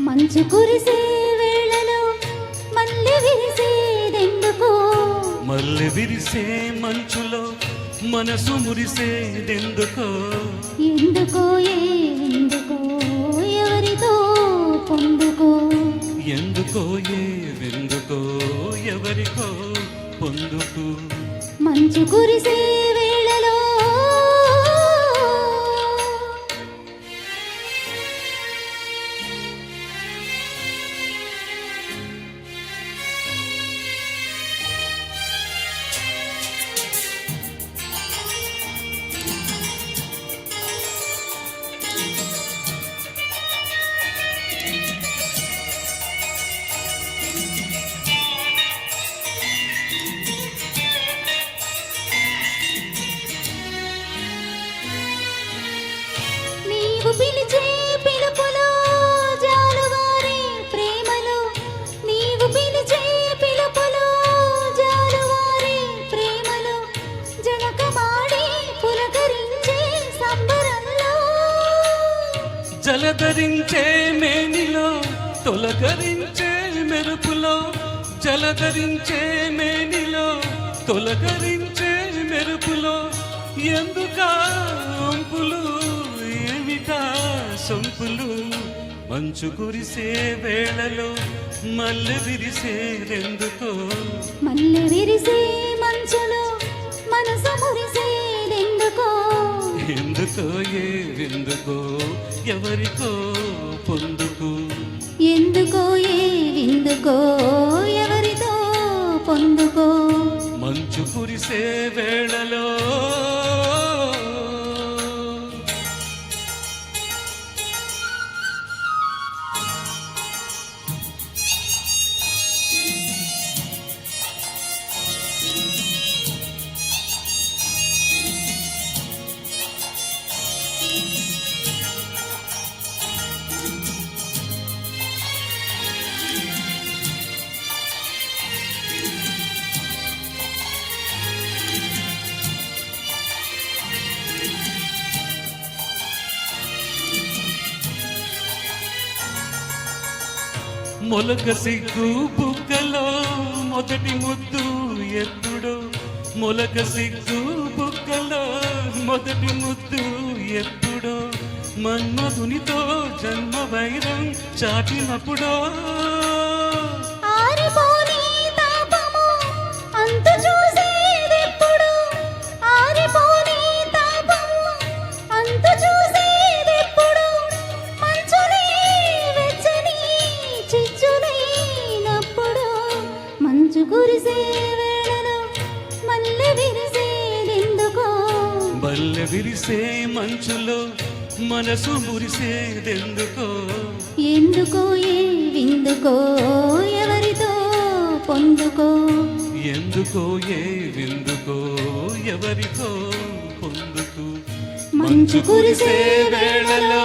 మంచు కురిసే వేళలో మల్లె విరిసేదెందుకో, మల్లె విరిసే మంచులో మనసు మురిసేదెందుకో, ఎందుకో ఎందుకో ఎవరితో పొందుకో, ఎందుకో ఎందుకో ఎవరికో పొందుకు. మంచు కురిసే వేళలో నీవు పిలిచే పిలుపులో జాలువారే ప్రేమలో, నీవు పిలిచే పిలుపులో జాలువారే ప్రేమలో, జలకమాడి పులకరించే సంబరంలో, జలధరించే మేనిలో తొలకరించే మెరుపులో, జలధరించే మేనిలో తొలకరించే మెరుపులో, ఎందుకా వంపులు ఏమిటా సొంపులు. మంచు కురిసే వేళలో మల్లె విరిసేదెందుకో, మల్లె విరిసే మంచులో మనసు మురిసేదెందుకో, ఎందుకో ఎందుకో ఎవరికో పొందుకు. ఎందుకో ఎందుకో ఎవరితో పొందుకో. మంచు కురిసే వేళలో మొలక సిగ్గు బుగ్గలో మొదటి ముద్దు ఎప్పుడో, మొలక సిగ్గు బుగ్గలో మొదటి ముద్దు ఎప్పుడో, మన్మధునితో జన్మ వైరం చాటినప్పుడో, ఆరిపోని తాపము అంతు చూసేదెప్పుడు, ఆరిపోని తాపము అంతు చూసేదెప్పుడు, మంచునే వెచ్చని చిచ్చునైనప్పుడు. మంచు కురిసే వేళలో మల్లె విరిసేదెందుకో, మల్లె విరిసే మంచులో మనసు మురిసేదెందుకో, ఎందుకో విందుకో ఎవరితో పొందుకో, ఎందుకో విందుకో ఎవరికో పొందుకు. మంచు కురిసే వేళలో